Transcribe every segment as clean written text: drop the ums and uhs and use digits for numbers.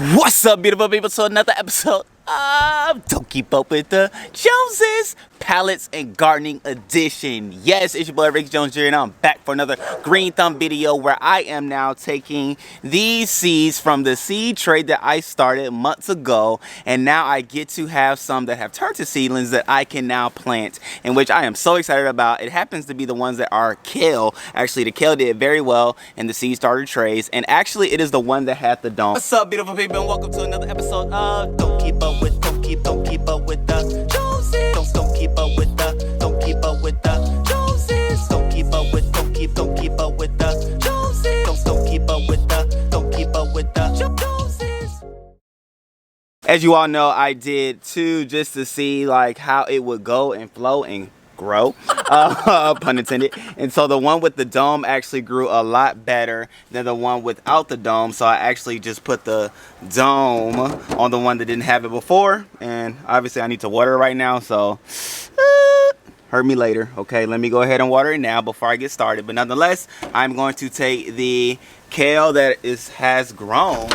What's up, beautiful people, to another episode of Don't Keep Up With the Joneses Pallets and Gardening Edition. Yes, it's your boy Rick Jones Jr. and I'm back for another green thumb video where I am now taking these seeds from the seed trade that I started months ago, and now I get to have some that have turned to seedlings that I can now plant, in which I am so excited about. It happens to be the ones that are kale. Actually, the kale did very well in the seed starter trays, and actually it is the one that had the dome. What's up, beautiful people, and welcome to another episode of Don't Keep Up With the Joneses. Don't keep up with the Joneses. Don't keep up with the Joneses. Don't keep up with the Joneses. Don't keep up with the Joneses. As you all know, I did two just to see like how it would go and flow and grow, pun intended. And so the one with the dome actually grew a lot better than the one without the dome, so I actually just put the dome on the one that didn't have it before, and obviously I need to water it right now, so hurt me later. Okay, let me go ahead and water it now before I get started. But nonetheless, I'm going to take the kale that has grown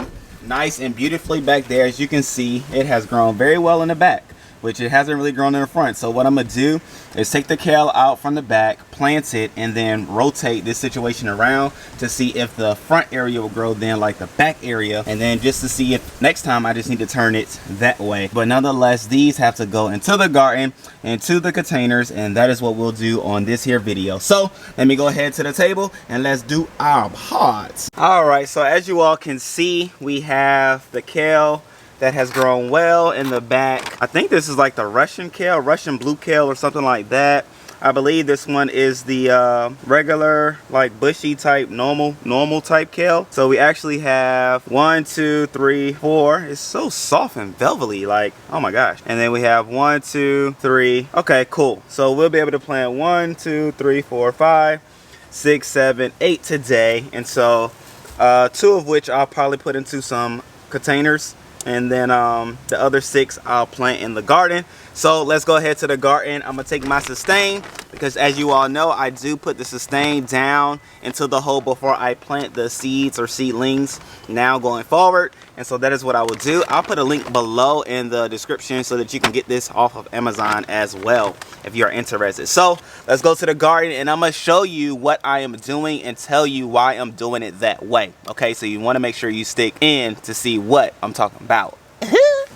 nice and beautifully back there. As you can see, it has grown very well in the back, which it hasn't really grown in the front. So what I'm gonna do is take the kale out from the back, plant it, and then rotate this situation around to see if the front area will grow then like the back area, and then just to see if next time I just need to turn it that way. But nonetheless, these have to go into the garden, into the containers, and that is what we'll do on this here video. So let me go ahead to the table and let's do our pots. All right, so as you all can see, we have the kale that has grown well in the back. I think this is like the Russian kale, Russian blue kale or something like that. I believe this one is the regular like bushy type normal type kale. So we actually have 1, 2, 3, 4. It's so soft and velvety, like, oh my gosh. And then we have 1, 2, 3. Okay, cool. So we'll be able to plant 1, 2, 3, 4, 5, 6, 7, 8 today. And so 2 of which I'll probably put into some containers, and then the other 6 I'll plant in the garden. So let's go ahead to the garden. I'm gonna take my sustain, because as you all know, I do put the sustain down into the hole before I plant the seeds or seedlings now going forward. And so that is what I will do. I'll put a link below in the description so that you can get this off of Amazon as well if you are interested. So let's go to the garden, and I'm gonna show you what I am doing and tell you why I'm doing it that way. Okay, so you want to make sure you stick in to see what I'm talking about.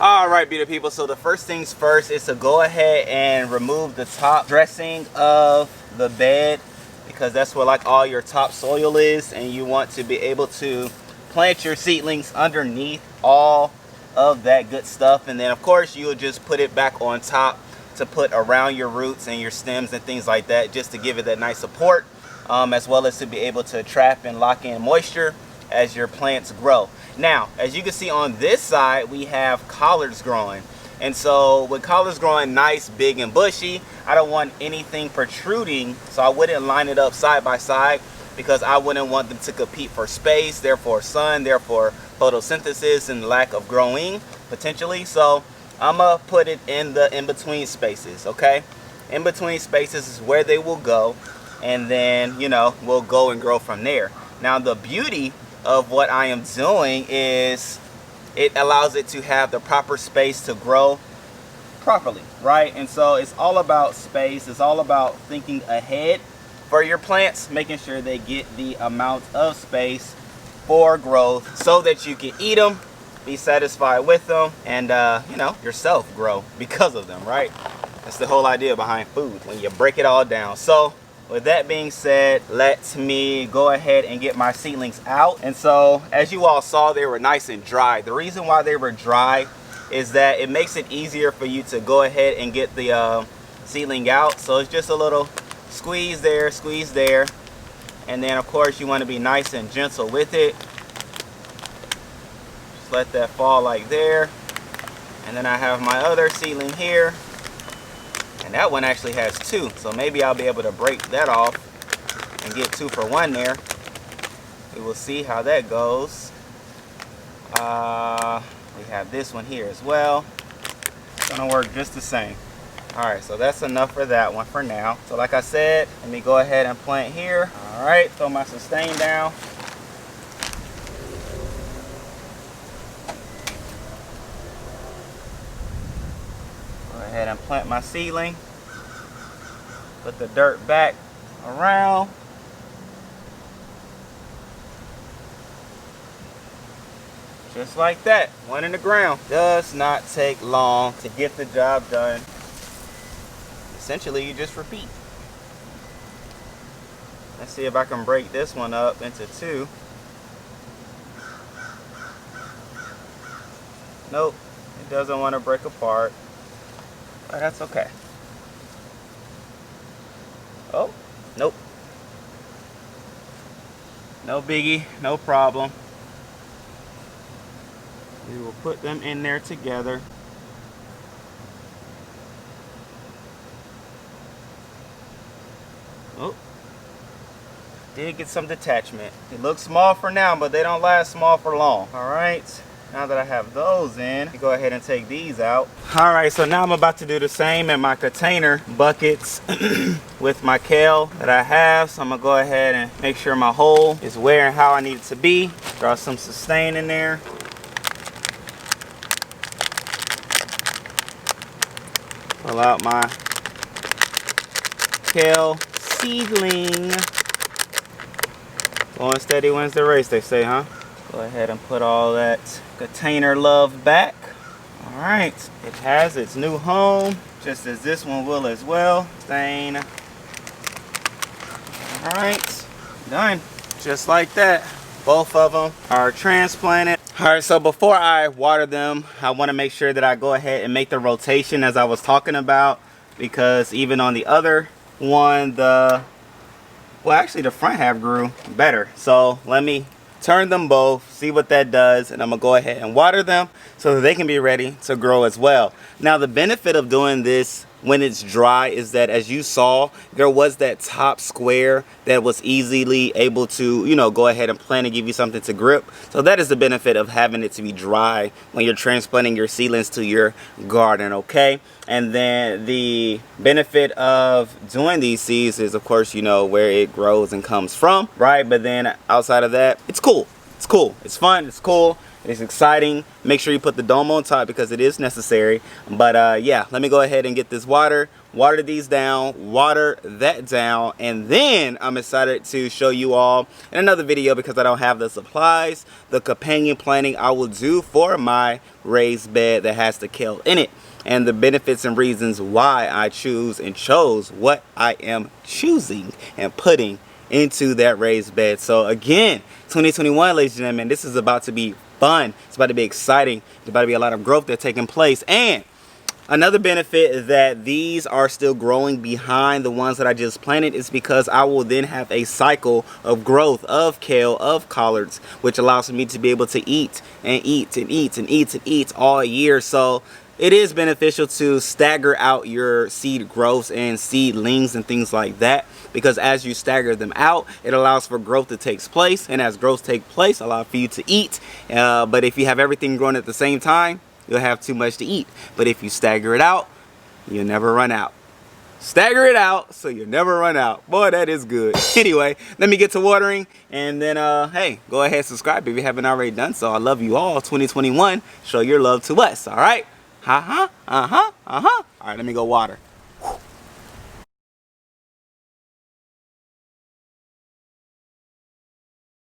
All right, beautiful people, so the first things first is to go ahead and remove the top dressing of the bed, because that's where like all your top soil is, and you want to be able to plant your seedlings underneath all of that good stuff. And then of course you'll just put it back on top to put around your roots and your stems and things like that, just to give it that nice support, as well as to be able to trap and lock in moisture as your plants grow. Now, as you can see on this side, we have collards growing. And so with collards growing nice, big, and bushy, I don't want anything protruding, so I wouldn't line it up side by side, because I wouldn't want them to compete for space, therefore sun, therefore photosynthesis and lack of growing potentially. So I'm gonna put it in the in-between spaces, okay? In-between spaces is where they will go, and then, you know, we'll go and grow from there. Now, the beauty of what I am doing is it allows it to have the proper space to grow properly, right? And so it's all about space. It's all about thinking ahead for your plants, making sure they get the amount of space for growth so that you can eat them, be satisfied with them, and you know, yourself grow because of them, right? That's the whole idea behind food, when you break it all down. So with that being said, let me go ahead and get my seedlings out. And so as you all saw, they were nice and dry. The reason why they were dry is that it makes it easier for you to go ahead and get the seedling out. So it's just a little squeeze there, and then of course you want to be nice and gentle with it. Just let that fall like there. And then I have my other seedling here, and that one actually has 2, so maybe I'll be able to break that off and get 2 for 1 there. We will see how that goes. We have this one here as well. It's gonna work just the same. All right, so that's enough for that one for now. So like I said, let me go ahead and plant here. All right, throw my sustain down. ahead and plant my seedling. Put the dirt back around. Just like that, one in the ground. Does not take long to get the job done. Essentially, you just repeat. Let's see if I can break this one up into two. Nope, it doesn't want to break apart, but that's okay. Oh, nope. No biggie, no problem. We will put them in there together. Oh, did get some detachment. It looks small for now, but they don't last small for long. All right, now that I have those in, go ahead and take these out. All right, so now I'm about to do the same in my container buckets with my kale that I have. So I'm gonna go ahead and make sure my hole is where and how I need it to be. Draw some sustain in there. Pull out my kale seedling. Going steady wins the race, they say, huh? Go ahead and put all that container love back. All right, it has its new home, just as this one will as well. Stain. All right, done. Just like that. Both of them are transplanted. All right, so before I water them, I want to make sure that I go ahead and make the rotation as I was talking about, because even on the other one, well, actually the front half grew better. So let me turn them both, see what that does, and I'm gonna go ahead and water them so that they can be ready to grow as well. Now, the benefit of doing this when it's dry is that, as you saw, there was that top square that was easily able to, you know, go ahead and plant and give you something to grip. So that is the benefit of having it to be dry when you're transplanting your seedlings to your garden, okay? And then the benefit of doing these seeds is, of course, you know, where it grows and comes from, right? But then outside of that, it's cool. It's cool. It's fun. It's cool. It's exciting. Make sure you put the dome on top because it is necessary. But yeah, let me go ahead and get this water these down, water that down, and then I'm excited to show you all in another video, because I don't have the supplies, the companion planting I will do for my raised bed that has the kale in it, and the benefits and reasons why I chose what I am choosing and putting into that raised bed. So again, 2021, ladies and gentlemen, this is about to be fun. It's about to be exciting. There's about to be a lot of growth that's taking place. And another benefit is that these are still growing behind the ones that I just planted is because I will then have a cycle of growth of kale, of collards, which allows me to be able to eat and eat and eat and eat and eat all year. So it is beneficial to stagger out your seed growths and seedlings and things like that, because as you stagger them out, it allows for growth to take place, and as growth take place, allow for you to eat. But if you have everything growing at the same time, you'll have too much to eat. But if you stagger it out, you'll never run out. Stagger it out so you never run out. Boy, that is good. Anyway, let me get to watering, and then hey, go ahead and subscribe if you haven't already done so. I love you all. 2021, show your love to us. All right. All right, let me go water.